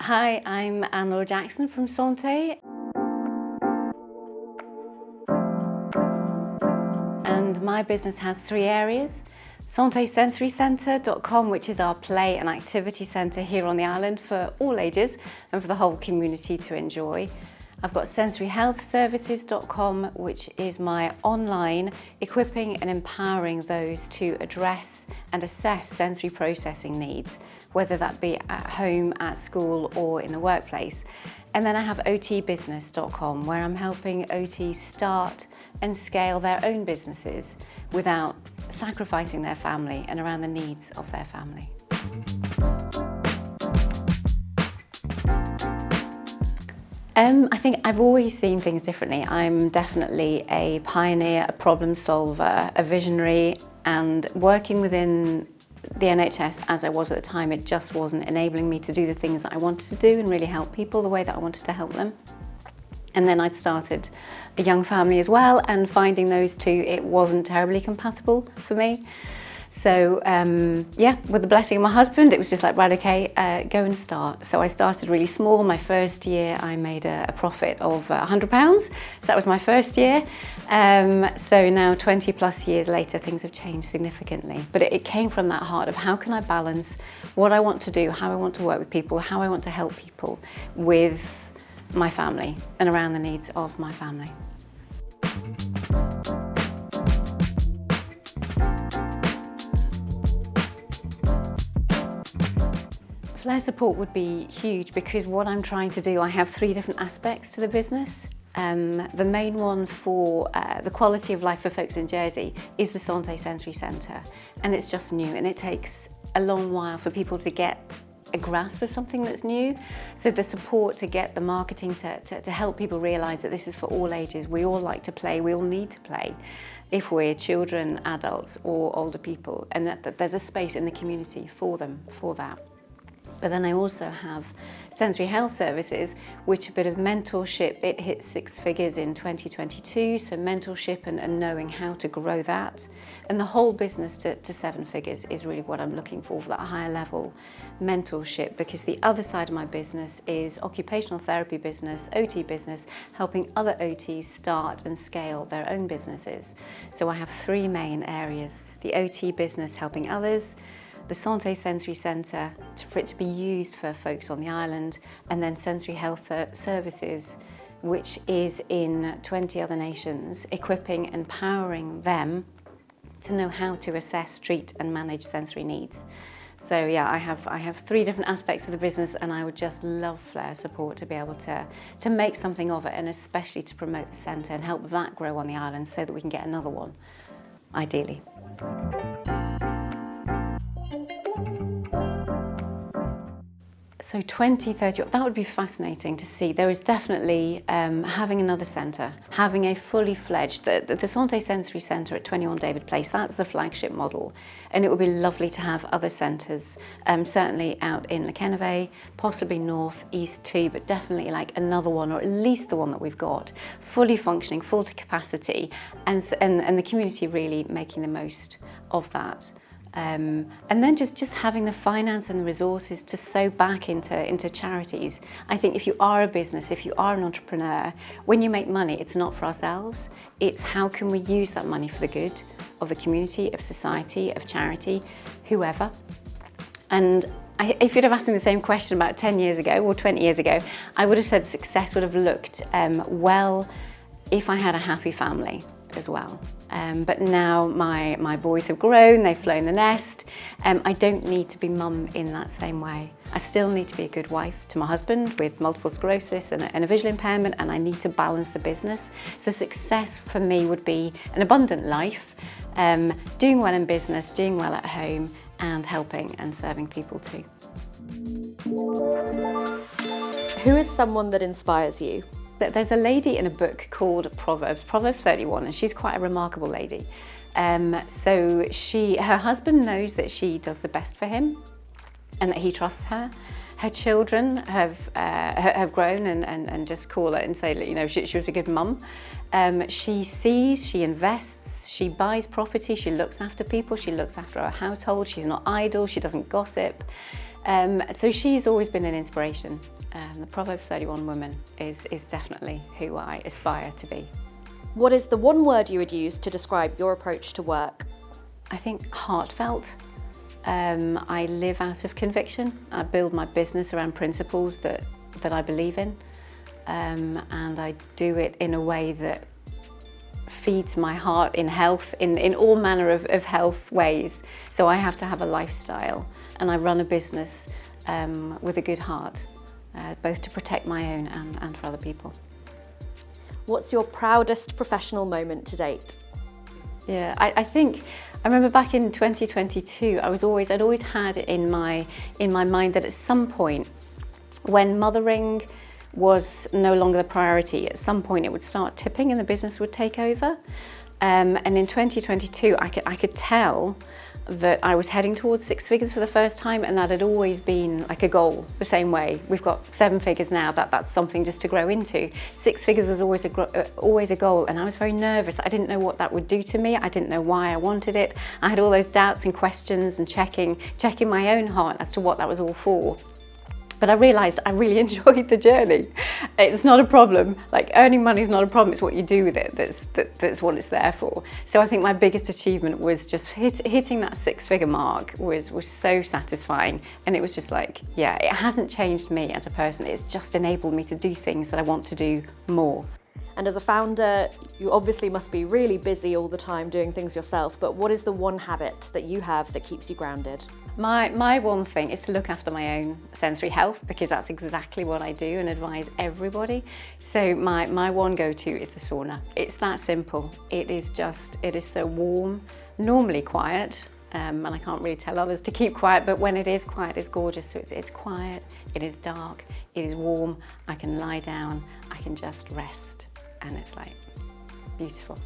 Hi, I'm Anne-Laura Jackson from Santé. And my business has three areas. SantéSensoryCentre.com, which is our play and activity centre here on the island for all ages and for the whole community to enjoy. I've got SensoryHealthServices.com, which is my online equipping and empowering those to address and assess sensory processing needs, whether that be at home, at school or in the workplace. And then I have OTBusiness.com, where I'm helping OTs start and scale their own businesses without sacrificing their family and around the needs of their family. I think I've always seen things differently. I'm definitely a pioneer, a problem solver, a visionary, and working within the NHS as I was at the time, it just wasn't enabling me to do the things that I wanted to do and really help people the way that I wanted to help them. And then I'd started a young family as well, and finding those two, it wasn't terribly compatible for me. So yeah, with the blessing of my husband, it was just like, right, okay, go and start. So I started really small. My first year, I made a profit of £100. So that was my first year. So now 20 plus years later, things have changed significantly. But it came from that heart of how can I balance what I want to do, how I want to work with people, how I want to help people with my family and around the needs of my family. Flair support would be huge because what I'm trying to do, I have three different aspects to the business. The main one for the quality of life for folks in Jersey is the Santé Sensory Centre, and it's just new and it takes a long while for people to get a grasp of something that's new. So the support to get the marketing to help people realise that this is for all ages. We all like to play, we all need to play if we're children, adults or older people, and that there's a space in the community for them for that. But then I also have Sensory Health Services, which a bit of mentorship. It hit 6 figures in 2022, so mentorship and knowing how to grow that. And the whole business to 7 figures is really what I'm looking for that higher level mentorship, because the other side of my business is occupational therapy business, OT business, helping other OTs start and scale their own businesses. So I have 3 main areas: the OT business helping others, the Santé Sensory Centre for it to be used for folks on the island, and then Sensory Health Services, which is in 20 other nations, equipping and empowering them to know how to assess, treat and manage sensory needs. So yeah, I have 3 different aspects of the business, and I would just love Flair support to be able to make something of it, and especially to promote the centre and help that grow on the island so that we can get another one, ideally. So 2030, that would be fascinating to see. There is definitely having another centre, having a fully fledged, the Santé Sensory Centre at 21 David Place, that's the flagship model. And it would be lovely to have other centres, certainly out in Llanelli, possibly north, east too, but definitely like another one, or at least the one that we've got, fully functioning, full to capacity, and the community really making the most of that. And then just having the finance and the resources to sow back into charities. I think if you are a business, if you are an entrepreneur, when you make money, it's not for ourselves. It's how can we use that money for the good of the community, of society, of charity, whoever. And if you'd have asked me the same question about 10 years ago or 20 years ago, I would have said success would have looked well if I had a happy family as well. But now my boys have grown, they've flown the nest. I don't need to be mum in that same way. I still need to be a good wife to my husband with multiple sclerosis and a visual impairment, and I need to balance the business. So success for me would be an abundant life, doing well in business, doing well at home, and helping and serving people too. Who is someone that inspires you? There's a lady in a book called Proverbs 31, and she's quite a remarkable lady. So her husband knows that she does the best for him and that he trusts her. Her children have grown and just call her and say, you know, she was a good mum. She sees, she invests, she buys property, she looks after people, she looks after her household, she's not idle, she doesn't gossip. So she's always been an inspiration. The Proverbs 31 woman is definitely who I aspire to be. What is the one word you would use to describe your approach to work? I think heartfelt. I live out of conviction. I build my business around principles that I believe in, and I do it in a way that feeds my heart in health, in all manner of health ways. So I have to have a lifestyle, and I run a business with a good heart, both to protect my own and for other people. What's your proudest professional moment to date? Yeah, I remember back in 2022, I'd always had it in my mind that at some point, when mothering was no longer the priority, at some point it would start tipping and the business would take over. And in 2022, I could tell that I was heading towards 6 figures for the first time, and that had always been like a goal. The same way we've got 7 figures now, that's something just to grow into. 6 figures was always a goal, and I was very nervous. I didn't know what that would do to me. I didn't know why I wanted it. I had all those doubts and questions and checking my own heart as to what that was all for. But I realised I really enjoyed the journey. It's not a problem. Like, earning money is not a problem. It's what you do with it that's what it's there for. So I think my biggest achievement was just hitting that 6-figure mark was so satisfying. And it was just like, yeah, it hasn't changed me as a person. It's just enabled me to do things that I want to do more. And as a founder, you obviously must be really busy all the time doing things yourself, but what is the one habit that you have that keeps you grounded? My one thing is to look after my own sensory health, because that's exactly what I do and advise everybody. So my one go-to is the sauna. It's that simple. It is so warm, normally quiet, and I can't really tell others to keep quiet, but when it is quiet, it's gorgeous. So it's quiet, it is dark, it is warm, I can lie down, I can just rest. And it's like beautiful.